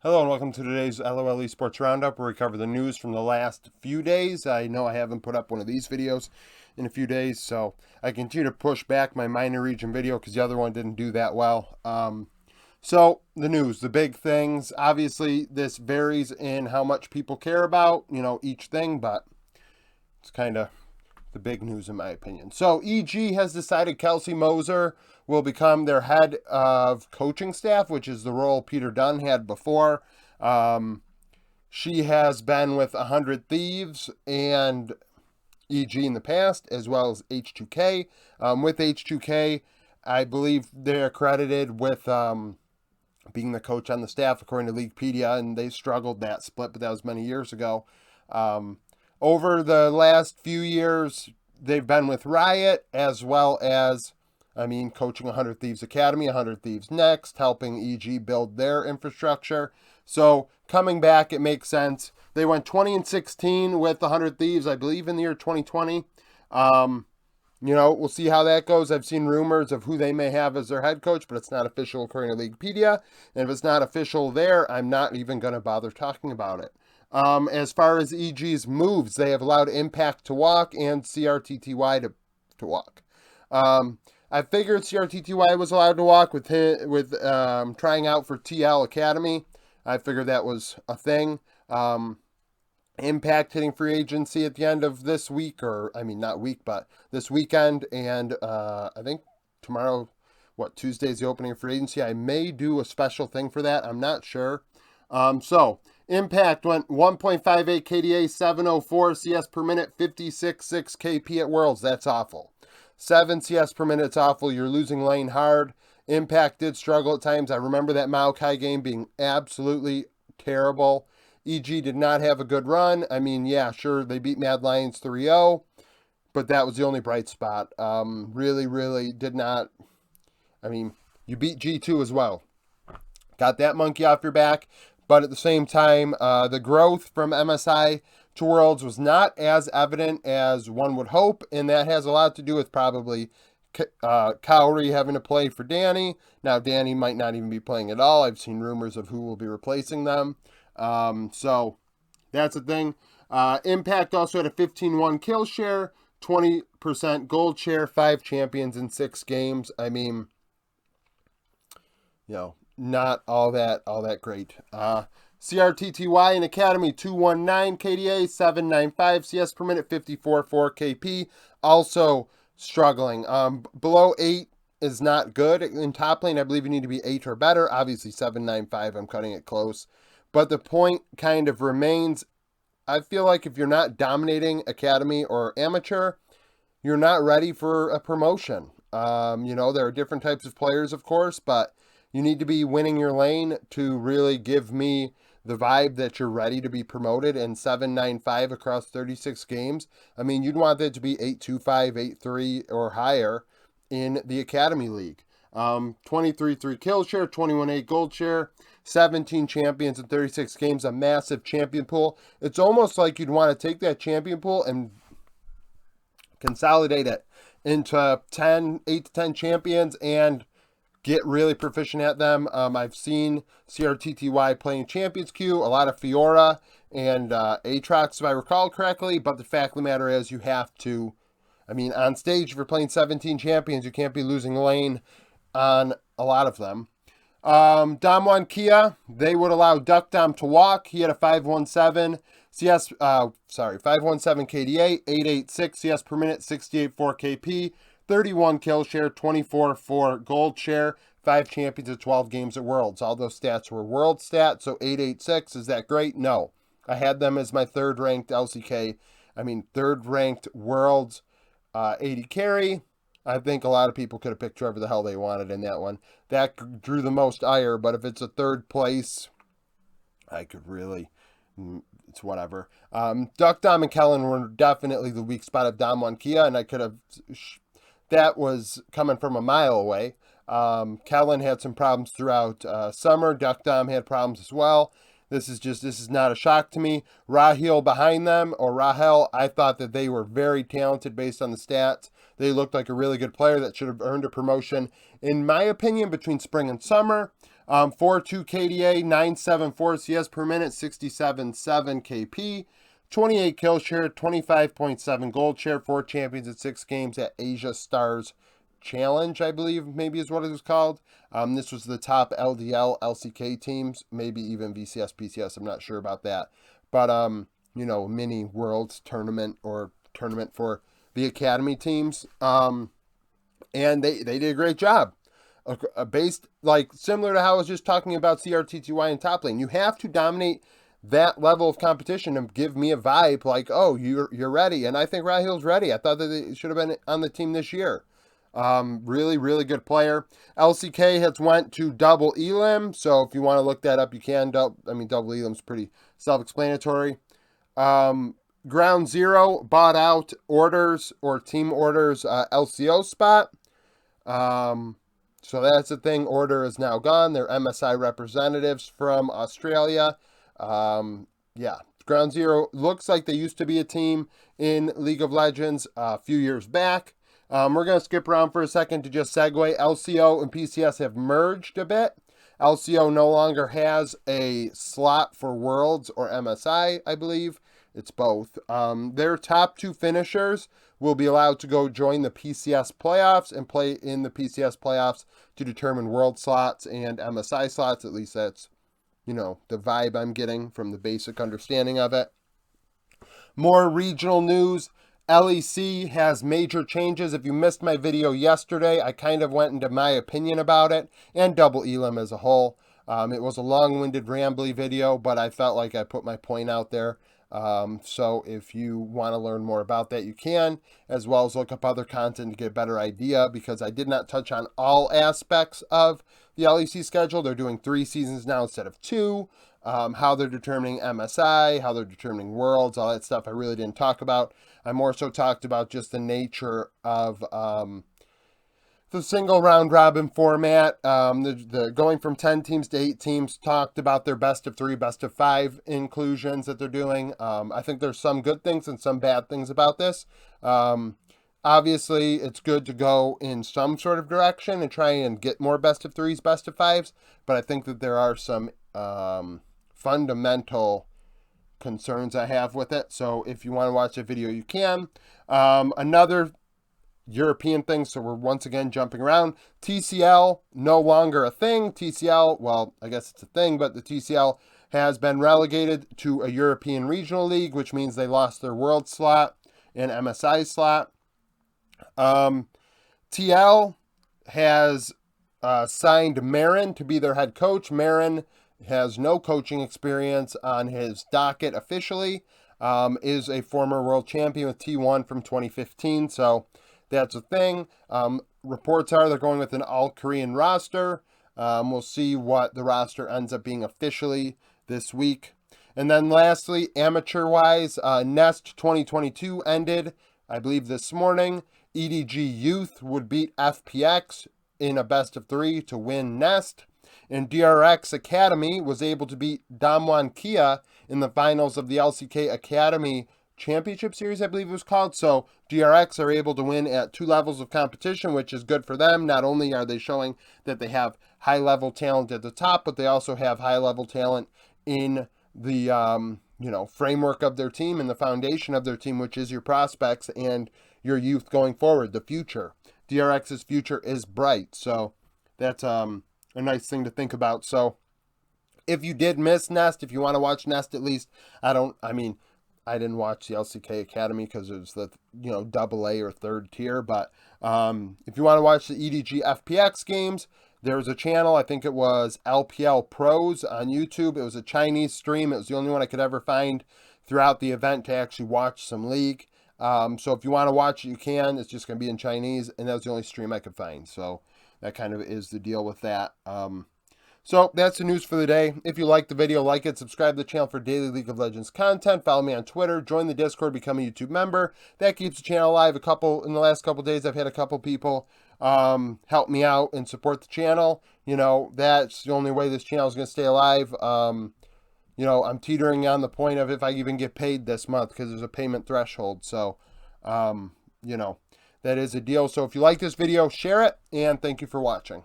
Hello and welcome to today's LOL Esports Round Up, where we cover the news from the last few days. I know I haven't put up one of these videos in a few days, so I continue to push back my minor region video because the other one didn't do that well. So the news, the big things, obviously this varies in how much people care about, each thing, but it's kind of the big news in my opinion. So EG has decided Kelsey Moser will become their head of coaching staff, which is the role Peter Dunn had before. She has been with 100 Thieves and EG in the past, as well as H2K. With H2K, I believe they're credited with being the coach on the staff, according to Leaguepedia, and they struggled that split, but that was many years ago. Over the last few years, they've been with Riot, as well as, coaching 100 Thieves Academy, 100 Thieves Next, helping EG build their infrastructure. So coming back, it makes sense. They went 20-16 with 100 Thieves, I believe, in the year 2020. We'll see how that goes. I've seen rumors of who they may have as their head coach, but it's not official according to Leaguepedia. And if it's not official there, I'm not even going to bother talking about it. As far as EG's moves, they have allowed Impact to walk and CRTTY to walk. I figured CRTTY was allowed to walk with trying out for TL Academy. I figured that was a thing. Impact hitting free agency at the end of this week, not week, but this weekend, and I think tomorrow, Tuesday's the opening of free agency. I may do a special thing for that. I'm not sure. So Impact went 1.58 KDA, 704 CS per minute, 56.6 KP at Worlds. That's awful. 7 CS per minute, it's awful. You're losing lane hard. Impact did struggle at times. I remember that Maokai game being absolutely terrible. EG did not have a good run. Sure, they beat Mad Lions 3-0, but that was the only bright spot. Really did not. You beat G2 as well. Got that monkey off your back, but at the same time, the growth from MSI to Worlds was not as evident as one would hope, and that has a lot to do with probably Cowrie having to play for Danny. Now, Danny might not even be playing at all. I've seen rumors of who will be replacing them. So that's the thing. Impact also had a 15-1 kill share, 20% gold share, 5 champions in 6 games. Not all that great. CRTTY in Academy, 219 KDA, 795 CS per minute, 54.4 KP. Also struggling. Below 8 is not good. In top lane, I believe you need to be 8 or better. Obviously, 795, I'm cutting it close. But the point kind of remains, I feel like if you're not dominating Academy or Amateur, you're not ready for a promotion. There are different types of players, of course, but you need to be winning your lane to really give me the vibe that you're ready to be promoted. And 795 across 36 games, you'd want that to be 825, 83 or higher in the Academy League. 23-3 kill share, 21-8 gold share, 17 champions in 36 games, a massive champion pool. It's almost like you'd want to take that champion pool and consolidate it into 8 to 10 champions and get really proficient at them. I've seen CRTTY playing Champions Queue, a lot of Fiora and Aatrox, if I recall correctly, but the fact of the matter is you have to, on stage, if you're playing 17 champions, you can't be losing lane on a lot of them. Damwon KIA, they would allow DuckDom to walk. He had a 517 517 KDA, 886 CS per minute, 68.4 KP, 31 kill share, 24.4 gold share, 5 champions of 12 games at Worlds. All those stats were World stats, so 886, is that great? No. I had them as my third ranked LCK, third ranked Worlds 80 carry. I think a lot of people could have picked whoever the hell they wanted in that one. That drew the most ire, but if it's a third place, I could really, it's whatever. DuckDom and Kellen were definitely the weak spot of Damwon KIA, and I could have, that was coming from a mile away. Kellen had some problems throughout summer. DuckDom had problems as well. This is not a shock to me. Rahel behind them, or Rahel, I thought that they were very talented based on the stats. They looked like a really good player that should have earned a promotion, in my opinion, between spring and summer. 4-2 KDA, 9.74 CS per minute, 67.7 KP, 28 kill share, 25.7 gold share, 4 champions in 6 games at Asia Stars Challenge, I believe maybe is what it was called. This was the top LDL, LCK teams, maybe even VCS, PCS, I'm not sure about that. But, you know, mini worlds tournament or tournament for the academy teams. And they did a great job. Based, like, similar to how I was just talking about CRTTY and top lane. You have to dominate that level of competition and give me a vibe like, oh, you're ready. And I think Rahil's ready. I thought that they should have been on the team this year. Really, really good player. LCK has went to double elim, so if you want to look that up, you can. Double elim's pretty self-explanatory. Ground Zero bought out Orders or Team Orders LCO spot. So that's the thing. Order is now gone. They're MSI representatives from Australia. Yeah, Ground Zero looks like they used to be a team in League of Legends a few years back. We're going to skip around for a second to just segue. LCO and PCS have merged a bit. LCO no longer has a slot for Worlds or MSI, I believe. It's both. Their top 2 finishers will be allowed to go join the PCS playoffs and play in the PCS playoffs to determine World slots and MSI slots. At least that's, you know, the vibe I'm getting from the basic understanding of it. More regional news. LEC has major changes. If you missed my video yesterday, I kind of went into my opinion about it and double elim as a whole. It was a long-winded, rambly video, but I felt like I put my point out there. So if you want to learn more about that, you can, as well as look up other content to get a better idea, because I did not touch on all aspects of the LEC schedule. They're doing 3 seasons now instead of 2. How they're determining MSI, how they're determining Worlds, all that stuff I really didn't talk about. I more so talked about just the nature of the single round robin format. The going from 10 teams to 8 teams, talked about their best of 3, best of 5 inclusions that they're doing. I think there's some good things and some bad things about this. Obviously, it's good to go in some sort of direction and try and get more best of 3s, best of 5s, but I think that there are some fundamental concerns I have with it. So if you want to watch a video, you can. Another European thing, so we're once again jumping around. TCL, no longer a thing. TCL, well, I guess it's a thing, but the TCL has been relegated to a European regional league, which means they lost their world slot and MSI slot. TL has signed Marin to be their head coach. Marin has no coaching experience on his docket officially, is a former world champion with T1 from 2015, so that's a thing. Reports are they're going with an all-Korean roster. We'll see what the roster ends up being officially this week. And then lastly, amateur-wise, Nest 2022 ended, I believe, this morning. EDG Youth would beat FPX in a best of 3 to win Nest. And DRX Academy was able to beat Damwon KIA in the finals of the LCK Academy Championship Series, I believe it was called. So DRX are able to win at 2 levels of competition, which is good for them. Not only are they showing that they have high-level talent at the top, but they also have high-level talent in the framework of their team and the foundation of their team, which is your prospects and your youth going forward, the future. DRX's future is bright. So that's a nice thing to think about. So if you did miss Nest, if you want to watch Nest at least, I didn't watch the LCK Academy because it was the, AA or 3rd tier. But if you want to watch the EDG FPX games, there was a channel, I think it was LPL Pros on YouTube. It was a Chinese stream. It was the only one I could ever find throughout the event to actually watch some League. So if you want to watch it, you can. It's just going to be in Chinese, and that was the only stream I could find. So that kind of is the deal with that. So that's the news for the day. If you liked the video, like it, subscribe to the channel for daily League of Legends content. Follow me on Twitter, join the Discord, become a YouTube member. That keeps the channel alive. In the last couple days, I've had a couple people help me out and support the channel. That's the only way this channel is going to stay alive. I'm teetering on the point of if I even get paid this month because there's a payment threshold. So, that is a deal. So if you like this video, share it, and thank you for watching.